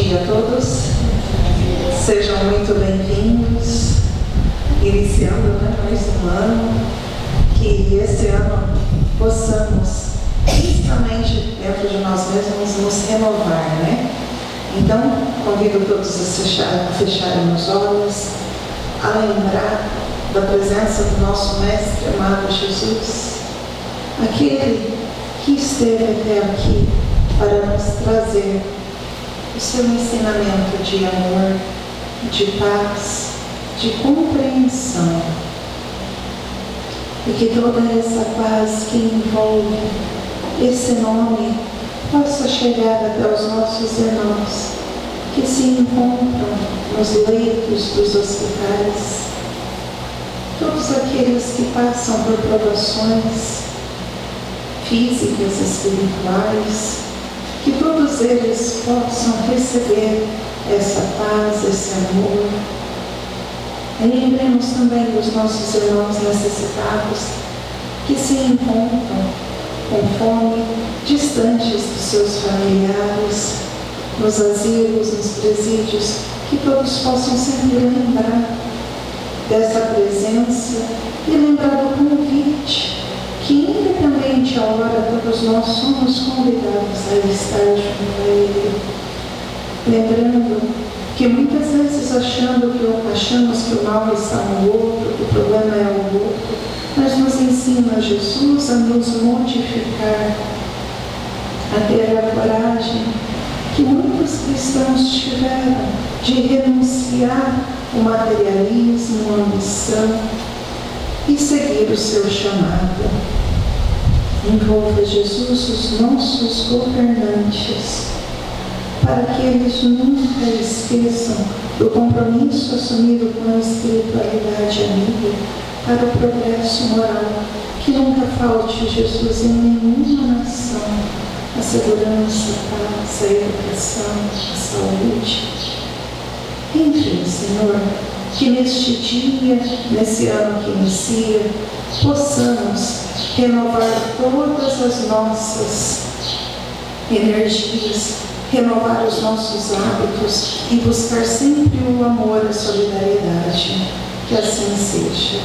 dia a todos, sejam muito bem-vindos, iniciando mais um ano, que esse ano possamos, principalmente dentro de nós mesmos, nos renovar, né? Então, convido todos a fecharem os olhos, a lembrar da presença do nosso Mestre amado Jesus, aquele que esteve até aqui para nos trazer o seu ensinamento de amor, de paz, de compreensão. E que toda essa paz que envolve esse nome possa chegar até os nossos irmãos que se encontram nos leitos dos hospitais, todos aqueles que passam por provações físicas, espirituais, que todos eles possam receber essa paz, esse amor. E lembremos também dos nossos irmãos necessitados que se encontram com fome, distantes dos seus familiares, nos asilos, nos presídios, que todos possam sempre lembrar dessa presença e lembrar do convite que, independente a hora, todos nós somos convidados a estar junto a Ele. Lembrando que muitas vezes achamos que o mal está no outro, que o problema é o outro, mas nos ensina Jesus a nos modificar, a ter a coragem que muitos cristãos tiveram de renunciar o materialismo, a ambição e seguir o seu chamado. Envolva Jesus os nossos governantes, para que eles nunca esqueçam do compromisso assumido com a espiritualidade amiga para o progresso moral, que nunca falte Jesus em nenhuma nação, a segurança, a paz, a educação, a saúde. Enfim, Senhor, que neste dia, nesse ano que inicia, possamos renovar todas as nossas energias, renovar os nossos hábitos e buscar sempre o amor e a solidariedade. Que assim seja.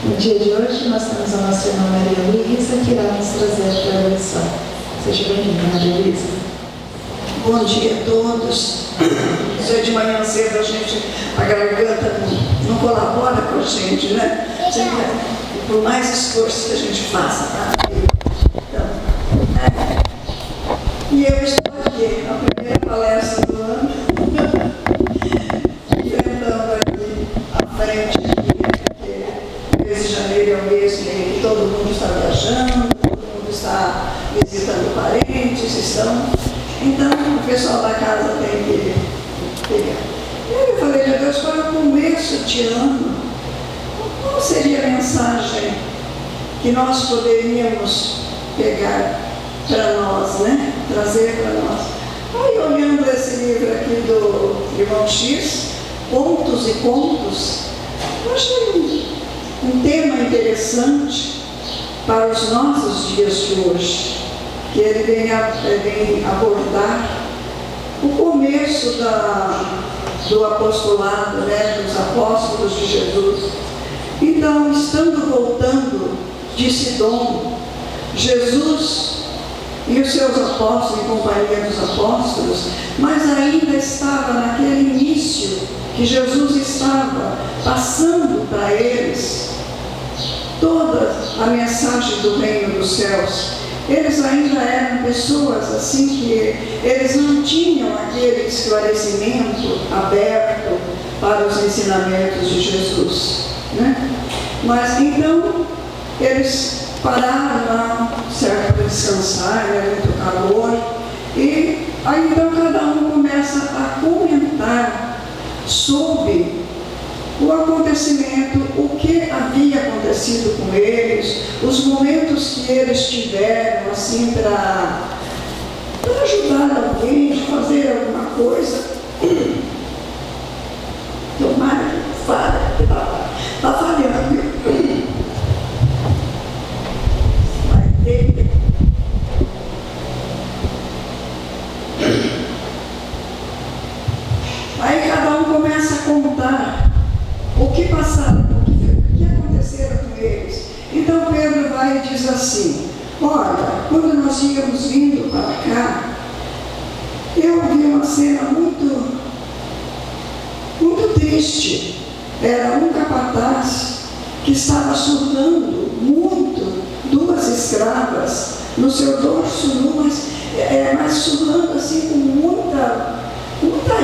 No dia de hoje, nós temos a nossa irmã Maria Luísa, que irá nos trazer a preleção. Seja bem-vinda, Maria Luísa. Bom dia a todos. Hoje de manhã cedo a garganta não colabora com a gente, né? Por mais esforço que a gente faça, tá? Então, e eu estou aqui, na primeira palestra do ano, enfrentando aqui à frente, porque o mês de janeiro é o mês que todo mundo está viajando, todo mundo está visitando parentes, então o pessoal da casa tem que pegar. E aí eu falei, meu Deus, para o começo de ano, qual seria a mensagem que nós poderíamos pegar para nós, né? Trazer para nós? Aí, olhando esse livro aqui do irmão X, Pontos e Contos, eu achei um tema interessante para os nossos dias de hoje, que ele vem abordar o começo do apostolado, né, dos apóstolos de Jesus. Então, estando voltando de Sidom, Jesus e os seus apóstolos, em companhia dos apóstolos, mas ainda estava naquele início que Jesus estava passando para eles toda a mensagem do reino dos céus. Eles ainda eram pessoas assim que eles não tinham aquele esclarecimento aberto para os ensinamentos de Jesus, né? Mas então eles pararam lá, certo, para descansar, né, muito calor, e aí então cada um começa a comentar sobre o acontecimento, o que havia acontecido com eles, os momentos que eles tiveram, assim, para ajudar alguém, de fazer alguma coisa. Tomara que falha, que está falhando. Vai ter. Então Pedro vai e diz assim: olha, quando nós íamos vindo para cá, eu vi uma cena muito triste. Era um capataz que estava surrando muito duas escravas no seu dorso nu, mas surrando assim com muita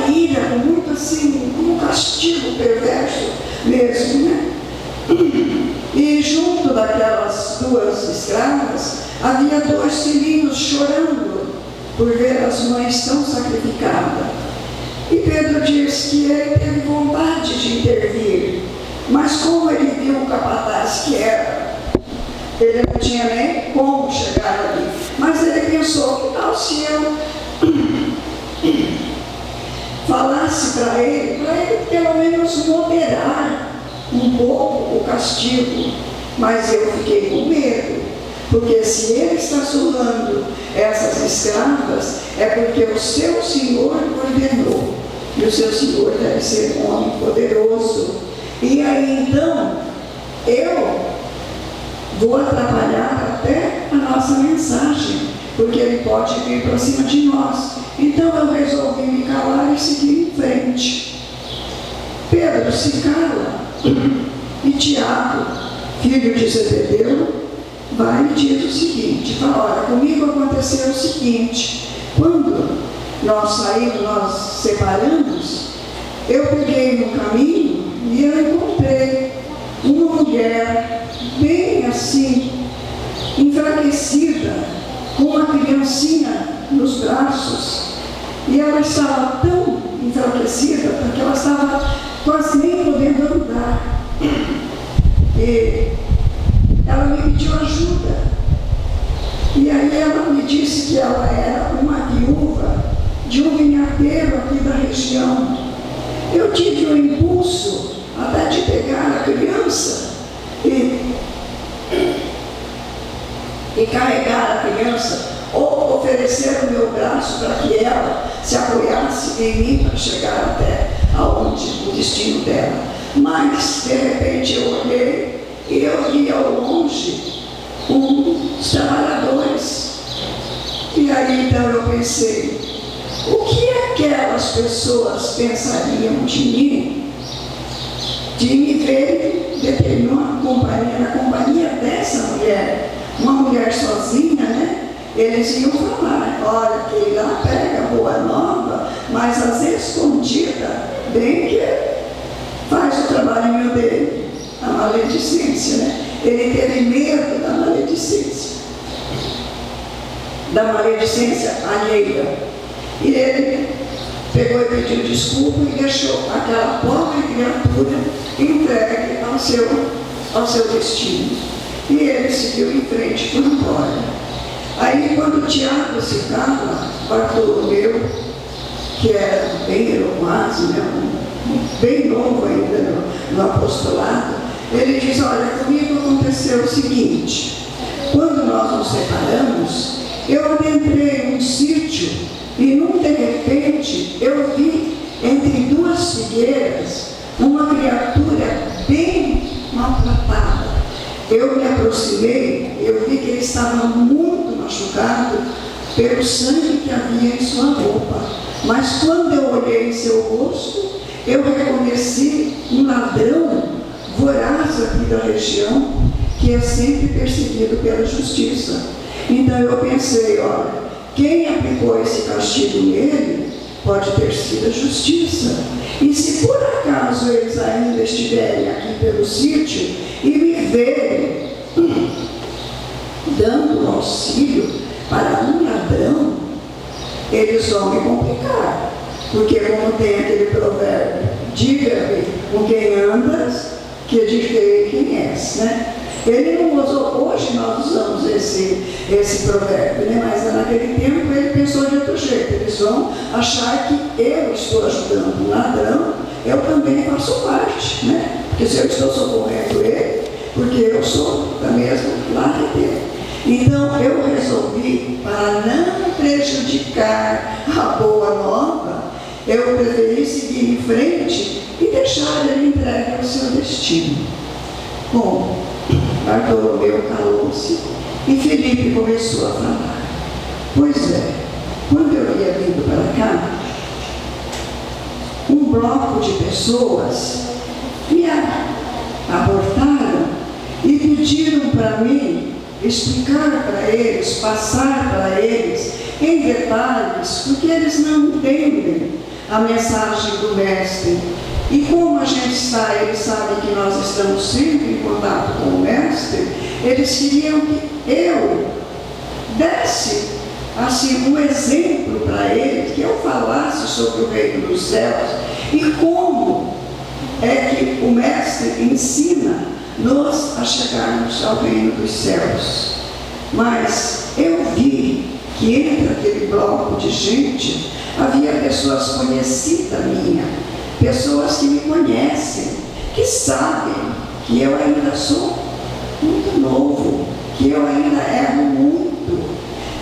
ira, com muito assim, um castigo perverso mesmo, né? E junto daquelas duas escravas havia dois filhinhos chorando por ver as mães tão sacrificadas. E Pedro diz que ele teve vontade de intervir, mas como ele viu o capataz que era, ele não tinha nem como chegar ali. Mas ele pensou: que tal se eu falasse para ele pelo menos moderar um pouco o castigo? Mas eu fiquei com medo, porque se ele está surrando essas escravas, é porque o seu Senhor ordenou, e o seu Senhor deve ser um homem poderoso. E aí então, eu vou atrapalhar até a nossa mensagem, porque ele pode vir para cima de nós. Então eu resolvi me calar e seguir em frente. Pedro se cala, e Tiago, filho de Zebedeu, vai e diz o seguinte: fala: olha, comigo aconteceu o seguinte, quando nós saímos, nós separamos, eu peguei no caminho e eu encontrei uma mulher bem assim, enfraquecida, com uma criancinha nos braços, e ela estava tão enfraquecida, porque ela estava quase nem podendo andar. E ela me pediu ajuda, e aí ela me disse que ela era uma viúva de um vinhadeiro aqui da região. Eu tive o impulso até de pegar a criança e carregar a criança, ou oferecer o meu braço para que ela se apoiasse em mim para chegar até o destino dela. Mas de repente eu olhei e eu vi ao longe uns trabalhadores. E aí então eu pensei: o que aquelas pessoas pensariam de mim, de me ver na companhia dessa mulher, uma mulher sozinha, né? Eles iam falar: olha, que lá pega boa nova, mas às escondidas, bem que faz o trabalhinho dele, a maledicência, né? Ele teve medo da maledicência alheia. E ele pegou e pediu desculpa e deixou aquela pobre criatura entregue ao seu destino. E ele seguiu em frente e foi embora. Aí quando Tiago se cala, Bartolomeu, que era bem eloquaz, né, bem novo ainda no apostolado, ele diz: olha, comigo aconteceu o seguinte, quando nós nos separamos, eu adentrei um sítio e de repente eu vi entre duas figueiras uma criatura bem maltratada. Eu me aproximei, eu vi que ele estava muito machucado pelo sangue que havia em sua roupa. Mas quando eu olhei em seu rosto, eu reconheci um ladrão voraz aqui da região, que é sempre perseguido pela justiça. Então eu pensei: olha, quem aplicou esse castigo nele pode ter sido a justiça. E se por acaso eles ainda estiverem aqui pelo sítio e me verem dando auxílio para um ladrão, eles vão me complicar. Porque como tem aquele provérbio: diga-me com quem andas, que eu direi quem és, né? Ele não usou, hoje nós usamos esse provérbio, né? Mas naquele tempo ele pensou de outro jeito: eles vão achar que eu estou ajudando um ladrão, eu também faço parte, né? Porque se eu estou socorrendo ele, porque eu sou da mesma lado dele. Então eu resolvi, para não prejudicar a boa nova, eu preferi seguir em frente e deixar ele entregue ao seu destino. Bom, Bartolomeu calou-se e Felipe começou a falar. Pois é, quando eu ia vindo para cá, um bloco de pessoas me abordaram e pediram para mim explicar para eles, passar para eles em detalhes, porque eles não entendem a mensagem do Mestre. E como a gente está, eles sabem que nós estamos sempre em contato com o Mestre, eles queriam que eu desse assim, um exemplo para eles, que eu falasse sobre o reino dos céus e como é que o Mestre ensina nós a chegarmos ao reino dos céus. Mas eu vi que entre aquele bloco de gente havia pessoas conhecidas minhas, pessoas que me conhecem, que sabem que eu ainda sou muito novo, que eu ainda erro muito,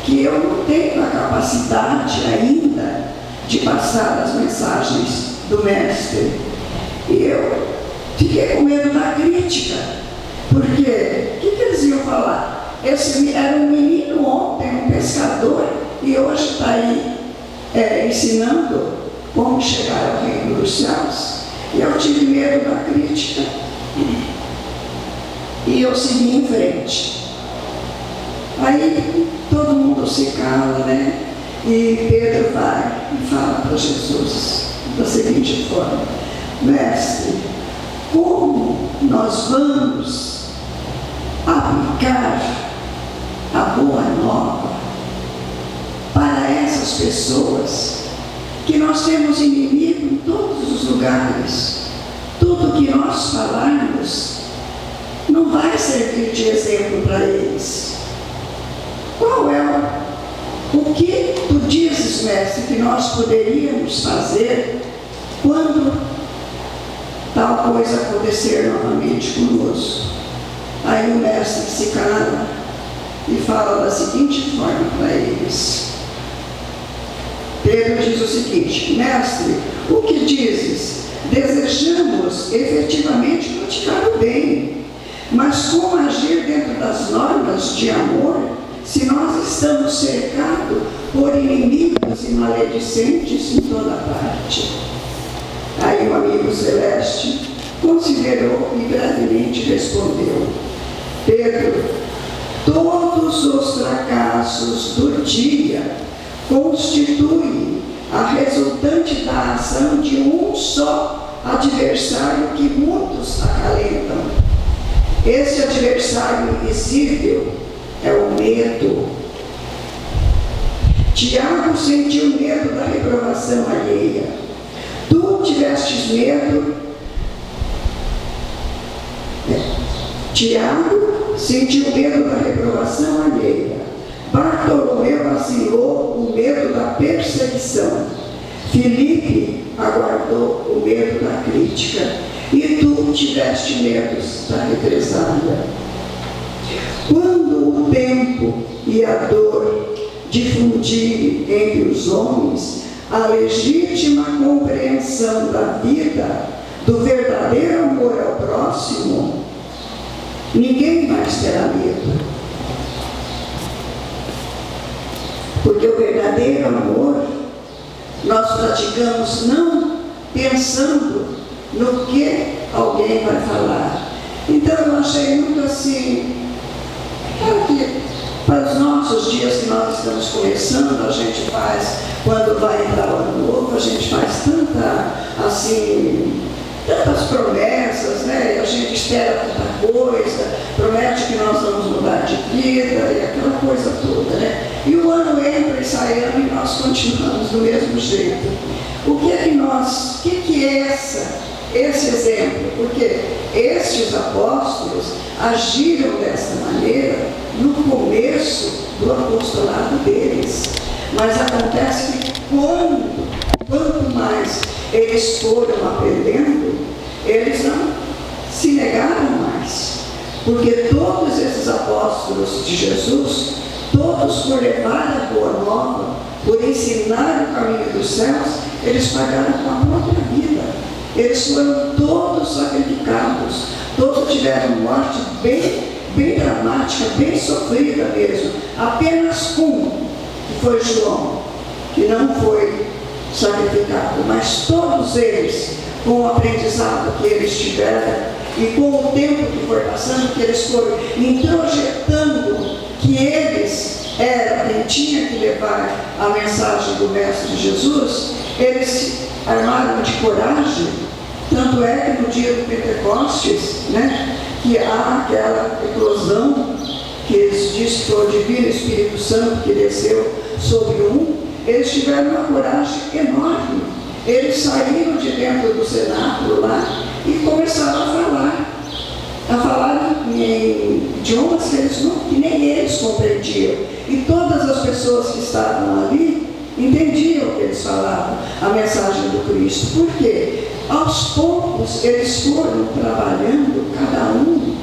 que eu não tenho a capacidade ainda de passar as mensagens do Mestre. E eu fiquei com medo da crítica, porque o que eles iam falar? Esse era um menino ontem, um pescador, e hoje está aí ensinando como chegar ao reino dos céus. E eu tive medo da crítica e eu segui em frente. Aí todo mundo se cala, né? E Pedro vai e fala para Jesus da seguinte forma: Mestre, como nós vamos aplicar a boa nova para essas pessoas que nós temos inimigo em todos os lugares? Tudo que nós falarmos não vai servir de exemplo para eles. Qual é o que tu dizes, Mestre, que nós poderíamos fazer quando tal coisa acontecer novamente conosco? Aí o Mestre se cala e fala da seguinte forma para eles. Pedro diz o seguinte: Mestre, o que dizes? Desejamos efetivamente praticar o bem, mas como agir dentro das normas de amor, se nós estamos cercados por inimigos e maledicentes em toda parte? Aí o amigo celeste considerou e brevemente respondeu: Pedro, todos os fracassos do dia constituem a resultante da ação de um só adversário que muitos acalentam. Esse adversário invisível é o medo. Tiago sentiu medo da reprovação alheia. Tu tivestes medo. Tiago sentiu medo da reprovação alheia. Bartolomeu vacilou o medo da perseguição. Filipe aguardou o medo da crítica. E tu tiveste medo da represália. Quando o tempo e a dor difundirem entre os homens a legítima compreensão da vida, do verdadeiro amor ao próximo, ninguém mais terá medo. Porque o verdadeiro amor nós praticamos não pensando no que alguém vai falar. Então eu achei muito assim, claro que para os nossos dias que nós estamos começando, a gente faz, quando vai entrar o ano novo, a gente faz tantas promessas, né? E a gente espera tanta coisa, promete que nós vamos mudar de vida e aquela coisa toda, né? E o ano entra e sai ano e nós continuamos do mesmo jeito. O que é esse exemplo? Porque estes apóstolos agiram dessa maneira no começo do apostolado deles. Mas acontece que quanto mais eles foram aprendendo, eles não se negaram mais. Porque todos esses apóstolos de Jesus, todos por levar a boa nova, por ensinar o caminho dos céus, eles pagaram com a própria vida. Eles foram todos sacrificados, todos tiveram morte bem bem dramática, bem sofrida mesmo. Apenas um, que foi João, que não foi sacrificado, mas todos eles, com o aprendizado que eles tiveram e com o tempo que foi passando, que eles foram introjetando que eles eram quem tinha que levar a mensagem do Mestre Jesus, eles se armaram de coragem. Tanto é que no dia do Pentecostes, né, que há aquela eclosão que diz que foi o Divino Espírito Santo que desceu sobre eles tiveram uma coragem enorme. Eles saíram de dentro do cenáculo lá e começaram a falar em idiomas que nem eles compreendiam. E todas as pessoas que estavam ali entendiam o que eles falavam, a mensagem do Cristo. Por quê? Aos poucos eles foram trabalhando, cada um,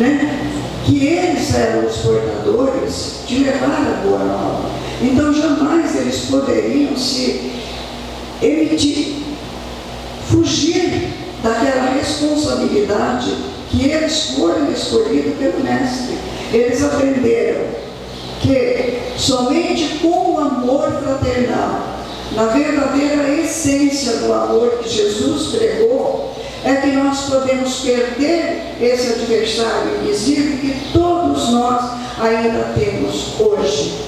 né, que eles eram os portadores de levar a boa nova. Então jamais eles poderiam se fugir daquela responsabilidade que eles foram escolhidos pelo Mestre. Eles aprenderam que somente com o amor fraternal, na verdadeira essência do amor que Jesus pregou, é que nós podemos perder esse adversário invisível que todos nós ainda temos hoje.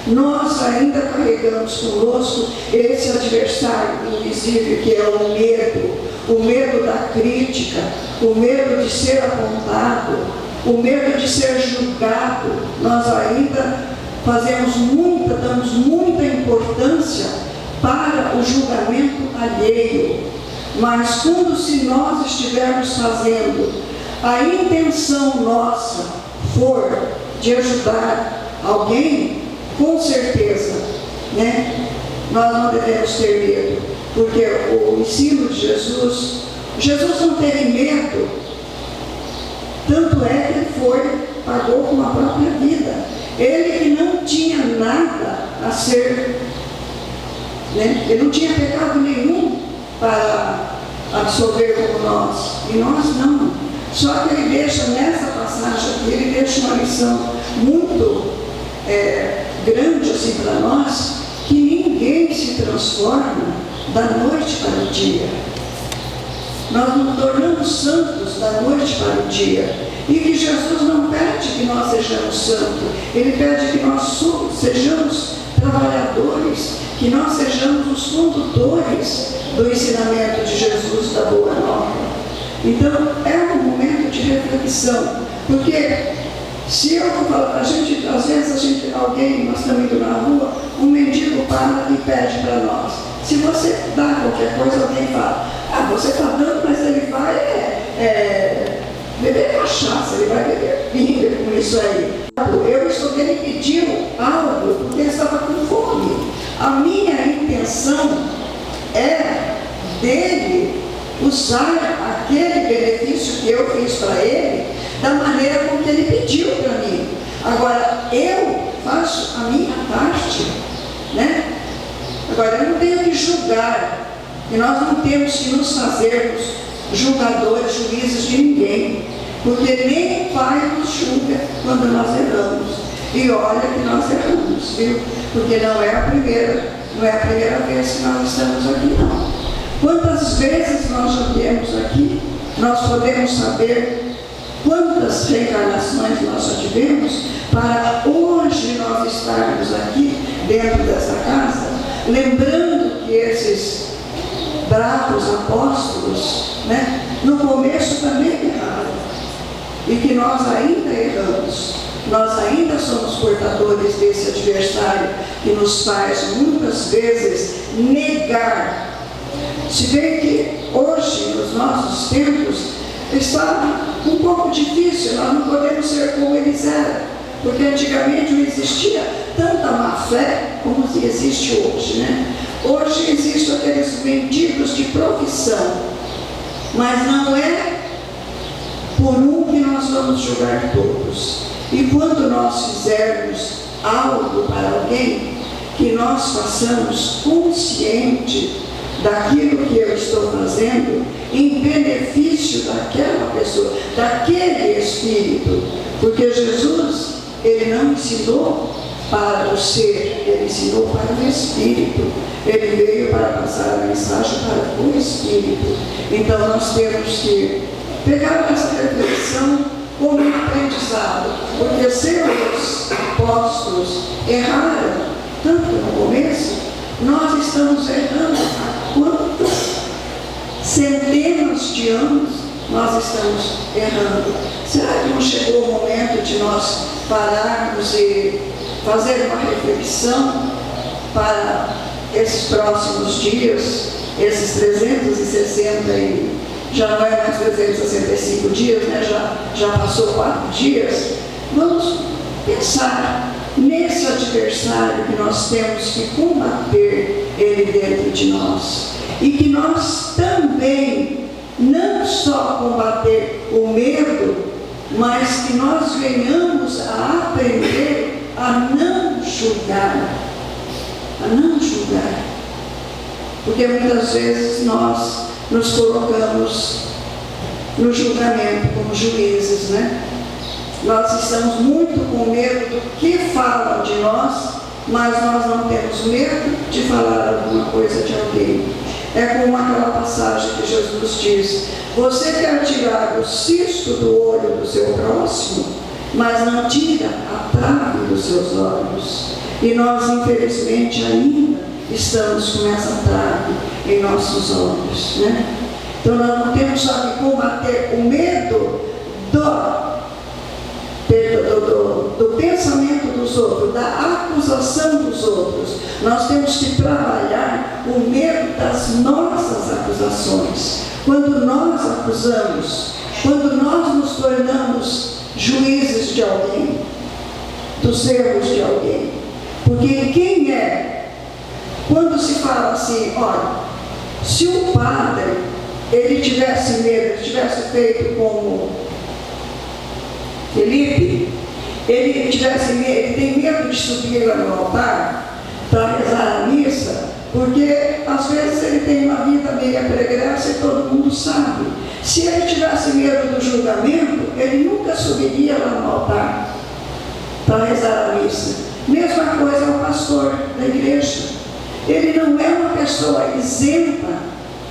Nós ainda carregamos conosco esse adversário invisível que é o medo da crítica, o medo de ser apontado, o medo de ser julgado. Nós ainda damos muita importância para o julgamento alheio. Mas se nós estivermos fazendo, a intenção nossa for de ajudar alguém, com certeza, né, nós não devemos ter medo, porque o ensino de Jesus não teve medo, tanto é que ele pagou com a própria vida. Ele que não tinha nada a ser, né, ele não tinha pecado nenhum para absolver como nós, e nós não. Só que ele deixa nessa passagem aqui, ele deixa uma lição muito grande assim para nós, que ninguém se transforma da noite para o dia. Nós nos tornamos santos da noite para o dia, e que Jesus não pede que nós sejamos santos, ele pede que nós sejamos trabalhadores, que nós sejamos os condutores do ensinamento de Jesus, da Boa Nova. Então é um momento de reflexão, porque se eu falar, às vezes alguém, nós estamos indo na rua, um mendigo para e pede para nós. Se você dá qualquer coisa, alguém fala, você está dando, mas ele vai beber cachaça, ele vai beber pinga com isso aí. Eu estou que ele pediu algo porque ele estava com fome. A minha intenção é dele usar aquele benefício que eu fiz para ele da maneira como ele pediu para mim. Agora, eu faço a minha parte, né? Agora, eu não tenho que julgar, e nós não temos que nos fazermos julgadores, juízes de ninguém, porque nem o Pai nos julga quando nós erramos. E olha que nós erramos, viu? Porque não é a primeira vez que nós estamos aqui, não. Quantas vezes nós já viemos aqui, nós podemos saber quantas reencarnações nós já tivemos para hoje nós estarmos aqui dentro dessa casa, lembrando que esses bravos apóstolos, né, no começo também erraram, e que nós ainda erramos, nós ainda somos portadores desse adversário que nos faz muitas vezes negar. Se vê que hoje, nos nossos tempos, está um pouco difícil, nós não podemos ser como eles eram, porque antigamente não existia tanta má fé como existe hoje, né? Hoje existem aqueles mendigos de profissão, mas não é por um que nós vamos julgar todos. E quando nós fizermos algo para alguém, que nós façamos consciente daquilo que eu estou fazendo em benefício daquela pessoa, daquele espírito. Porque Jesus, ele não ensinou para o ser, ele ensinou para o espírito. Ele veio para passar a mensagem para o espírito. Então nós temos que pegar essa reflexão como um aprendizado, porque seus apóstolos erraram tanto no começo, nós estamos errando há quantos centenas de anos nós estamos errando. Será que não chegou o momento de nós pararmos e fazer uma reflexão para esses próximos dias, esses 360 e já não é mais 365 dias, né? já passou 4 dias? Vamos pensar nesse adversário que nós temos que combater ele dentro de nós. E que nós também, não só combater o medo, mas que nós venhamos a aprender a não julgar. A não julgar. Porque muitas vezes nós nos colocamos no julgamento como juízes, né? Nós estamos muito com medo do que falam de nós, mas nós não temos medo de falar alguma coisa de alguém. É como aquela passagem que Jesus diz: você quer tirar o cisco do olho do seu próximo, mas não tira a trave dos seus olhos. E nós, infelizmente, ainda estamos com essa trave em nossos olhos, né? Então nós não temos só que combater o medo do pensamento dos outros, da acusação dos outros. Nós temos que trabalhar o medo das nossas acusações. Quando nós acusamos, quando nós nos tornamos juízes de alguém, dos erros de alguém. Porque quem é? Quando se fala assim, olha, se o padre, ele tivesse medo, ele tivesse feito como Felipe, ele tem medo de subir lá no altar para rezar a missa, porque às vezes ele tem uma vida meio pregressa e todo mundo sabe. Se ele tivesse medo do julgamento, ele nunca subiria lá no altar para rezar a missa. Mesma coisa é o pastor da igreja. Ele não é uma pessoa isenta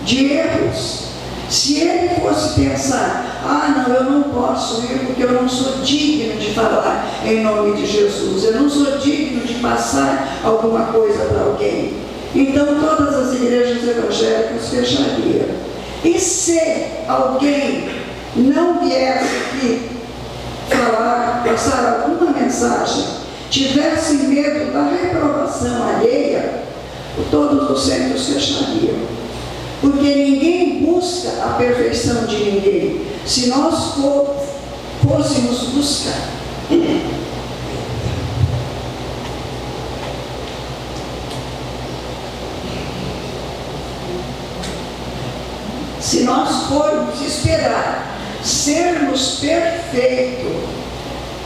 de erros. Se ele fosse pensar, não, eu não posso ir porque eu não sou digno de falar em nome de Jesus, eu não sou digno de passar alguma coisa para alguém, então todas as igrejas evangélicas fechariam. E se alguém não viesse aqui falar, passar alguma mensagem, tivesse medo da reprovação alheia, todos os centros fechariam. Porque ninguém busca a perfeição de ninguém. Se nós fôssemos buscar se nós formos esperar sermos perfeitos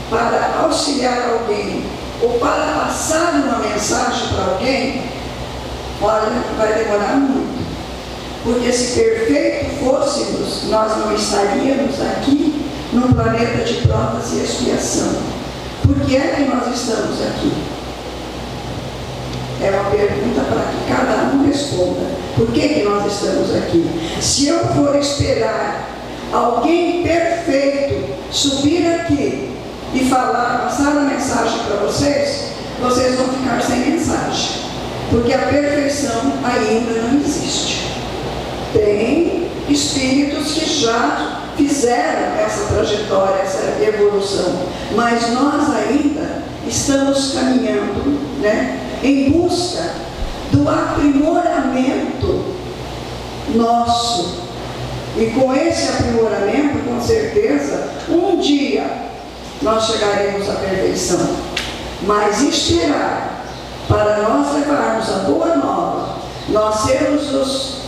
para auxiliar alguém ou para passar uma mensagem para alguém, olha, vai demorar muito. Porque se perfeitos fôssemos, nós não estaríamos aqui num planeta de provas e expiação. Por que é que nós estamos aqui? É uma pergunta para que cada um responda. Por que nós estamos aqui? Se eu for esperar alguém perfeito subir aqui e falar, passar a mensagem para vocês, vocês vão ficar sem mensagem. Porque a perfeição ainda não existe. Tem espíritos que já fizeram essa trajetória, essa evolução, mas nós ainda estamos caminhando, né, em busca do aprimoramento nosso. E com esse aprimoramento, com certeza, um dia nós chegaremos à perfeição. Mas esperar para nós levarmos a boa nova, nós sermos os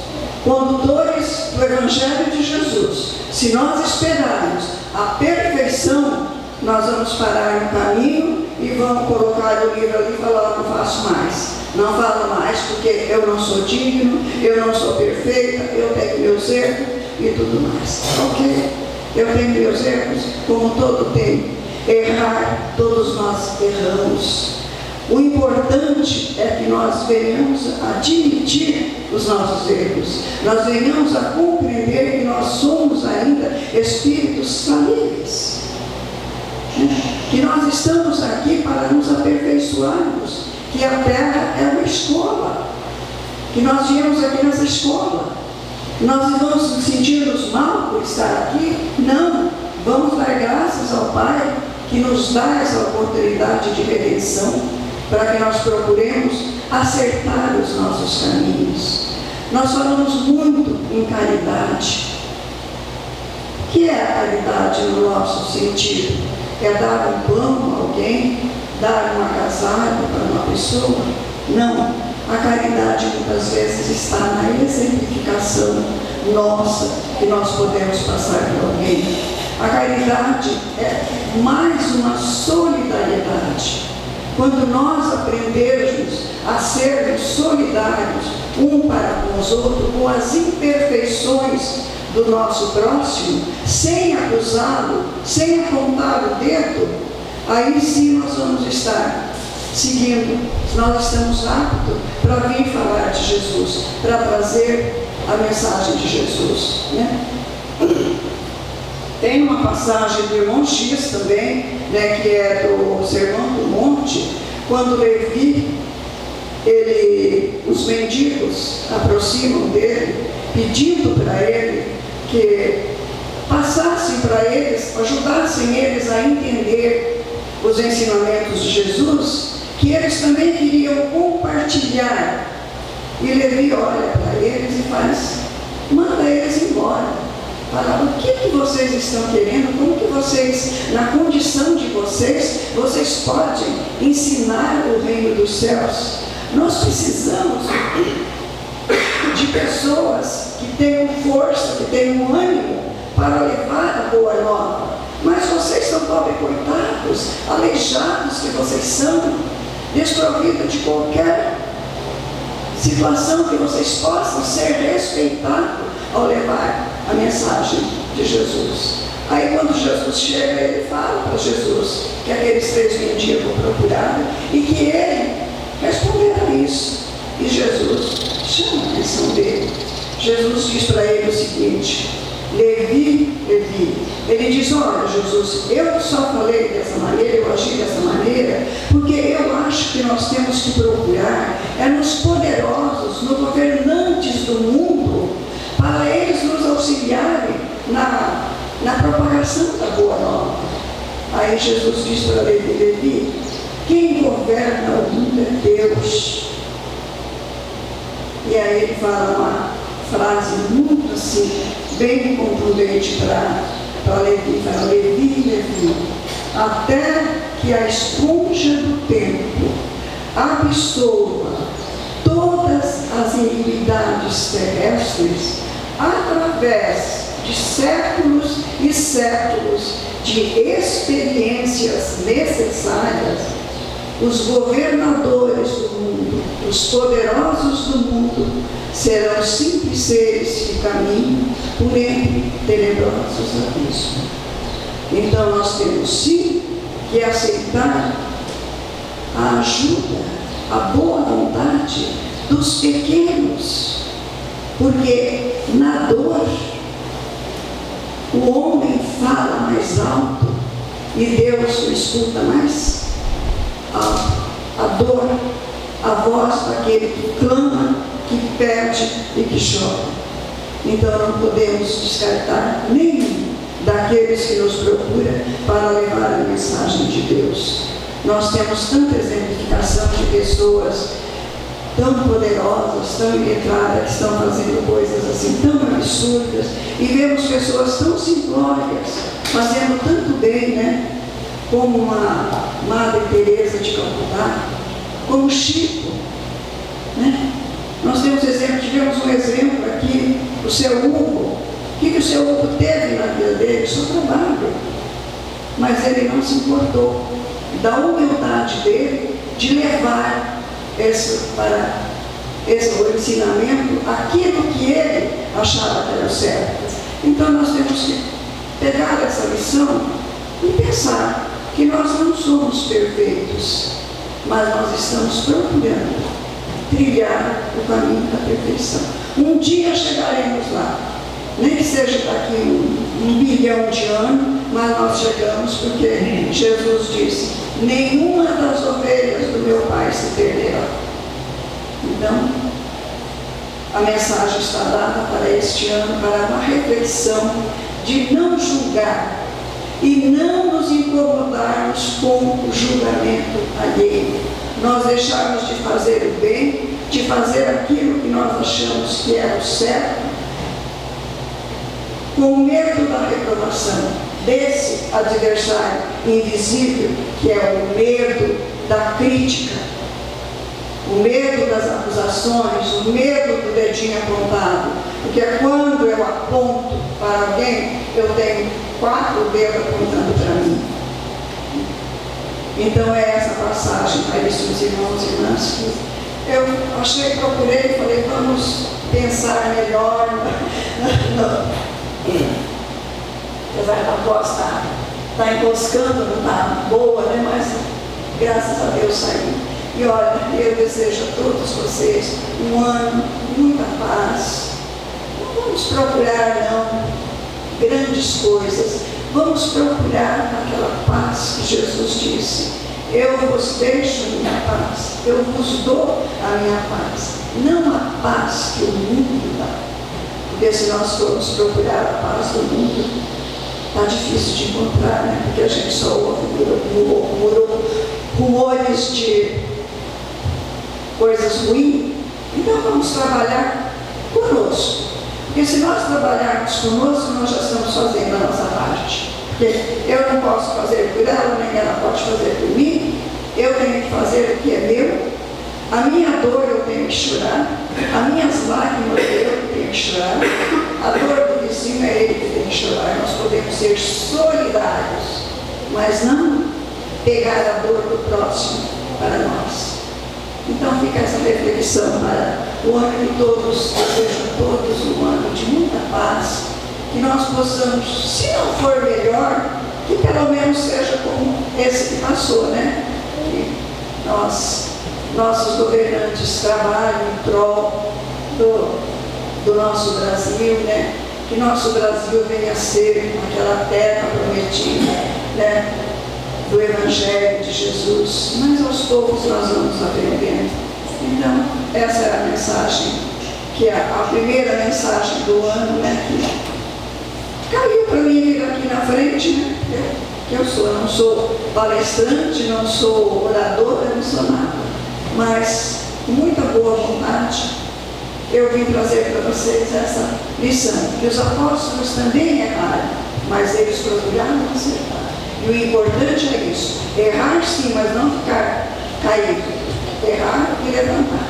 condutores do Evangelho de Jesus, se nós esperarmos a perfeição, nós vamos parar no caminho e vão colocar o livro ali e falar: não faço mais, não falo mais, porque eu não sou digno, eu não sou perfeita, eu tenho meus erros e tudo mais. Ok, eu tenho meus erros, como todo tem. Errar, todos nós erramos. O importante é que nós venhamos a admitir os nossos erros, nós venhamos a compreender que nós somos ainda espíritos falíveis, que nós estamos aqui para nos aperfeiçoarmos, que a Terra é uma escola, que nós viemos aqui nessa escola. Nós vamos nos sentirmos mal por estar aqui? Não, vamos dar graças ao Pai que nos dá essa oportunidade de redenção, para que nós procuremos acertar os nossos caminhos. Nós falamos muito em caridade. O que é a caridade no nosso sentido? É dar um pão a alguém? Dar um agasalho para uma pessoa? Não. A caridade muitas vezes está na exemplificação nossa, que nós podemos passar para alguém. A caridade é mais uma solidariedade. Quando nós aprendermos a sermos solidários um para com os outros, com as imperfeições do nosso próximo, sem acusá-lo, sem apontar o dedo, aí sim nós vamos estar seguindo, nós estamos aptos para vir falar de Jesus, para trazer a mensagem de Jesus, né? Tem uma passagem do irmão X também, né, que é do Sermão do Monte, quando Levi, os mendigos aproximam dele, pedindo para ele que passassem para eles, ajudassem eles a entender os ensinamentos de Jesus, que eles também queriam compartilhar. E Levi olha para eles e manda eles embora. Fala: o que vocês estão querendo? Como que vocês, na condição de vocês podem ensinar o reino dos céus? Nós precisamos de pessoas que tenham força, que tenham ânimo para levar a boa nova. Mas vocês são pobres coitados, aleijados que vocês são, desprovidos de qualquer situação que vocês possam ser respeitados ao levar a mensagem de Jesus. Aí quando Jesus chega, ele fala para Jesus que aqueles 3 mendigos procuraram e que ele responderá isso. E Jesus chama a atenção dele. Jesus diz para ele o seguinte: Levi, Levi. Ele diz: olha, Jesus, eu só falei dessa maneira, eu agi dessa maneira, porque eu acho que nós temos que procurar nos poderosos, nos governantes do mundo, para eles nos auxiliarem na propagação da boa nova. Aí Jesus diz para Levi: Levi, quem governa o mundo é Deus. E aí ele fala uma frase muito assim, bem contundente para Levi. Fala: Levi, Levi, até que a esponja do tempo absorva todas as iniquidades terrestres, através de séculos e séculos de experiências necessárias, os governadores do mundo, os poderosos do mundo, serão simples seres que caminham por entre tenebrosos abismos. Então nós temos sim que aceitar a ajuda, a boa vontade dos pequenos, porque na dor o homem fala mais alto e Deus o escuta mais alto. A dor, a voz daquele que clama, que pede e que chora. Então não podemos descartar nenhum daqueles que nos procuram para levar a mensagem de Deus. Nós temos tanta exemplificação de pessoas tão poderosas, tão iletradas, que estão fazendo coisas assim tão absurdas, e vemos pessoas tão simplórias fazendo tanto bem, né? Como uma Madre Teresa de Calcutá, como Chico, né? Nós tivemos um exemplo aqui, o seu Hugo. O que o seu Hugo teve na vida dele? O seu trabalho. Mas ele não se importou. da humildade dele, de levar o ensinamento, aquilo que ele achava que era certo. Então nós temos que pegar essa lição e pensar que nós não somos perfeitos, mas nós estamos procurando trilhar o caminho da perfeição. Um dia chegaremos lá, nem que seja daqui 1 bilhão de anos, mas nós chegamos porque Jesus disse: nenhuma das ovelhas do meu Pai se perderá. Então, a mensagem está dada para este ano, para uma reflexão de não julgar e não nos incomodarmos com o julgamento alheio. Nós deixarmos de fazer o bem, de fazer aquilo que nós achamos que é o certo, com medo da reprovação desse adversário invisível, que é o medo da crítica, o medo das acusações, o medo do dedinho apontado, porque quando eu aponto para alguém, eu tenho 4 dedos apontando para mim. Então é essa passagem para esses irmãos e irmãs que eu achei, procurei, falei, vamos pensar melhor. Apesar da voz está encoscando, não está boa, né? Mas graças a Deus saiu. E olha, eu desejo a todos vocês um ano de muita paz. Não vamos procurar, não, grandes coisas. Vamos procurar aquela paz que Jesus disse: eu vos deixo a minha paz, eu vos dou a minha paz, não a paz que o mundo dá. Porque se nós formos procurar a paz do mundo, está difícil de encontrar, né? Porque a gente só ouve rumores de coisas ruins. Então vamos trabalhar conosco. Porque se nós trabalharmos conosco, nós já estamos fazendo a nossa parte. Porque eu não posso fazer por ela, nem ela pode fazer por mim. Eu tenho que fazer o que é meu. A minha dor eu tenho que chorar. As minhas lágrimas eu tenho que chorar. A dor do vizinho é ele que tem que chorar. Nós podemos ser solidários, mas não pegar a dor do próximo para nós. Então fica essa reflexão para o ano de todos, desejo a todos um ano de muita paz, que nós possamos, se não for melhor, que pelo menos seja como esse que passou, né? Que nossos governantes trabalhem em prol do nosso Brasil, né? Que nosso Brasil venha a ser aquela terra prometida, né? Do Evangelho de Jesus, mas aos poucos nós vamos aprendendo. Então, essa é a mensagem, que é a primeira mensagem do ano, né? Que caiu para mim vir aqui na frente, né? Eu não sou palestrante, não sou oradora, não sou nada, mas com muita boa vontade eu vim trazer para vocês essa lição, que os apóstolos também erraram, mas eles procuraram acertar. E o importante é isso: errar sim, mas não ficar caído. Errar e levantar.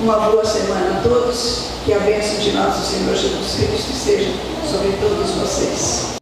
Uma boa semana a todos, que a bênção de nosso Senhor Jesus Cristo esteja sobre todos vocês.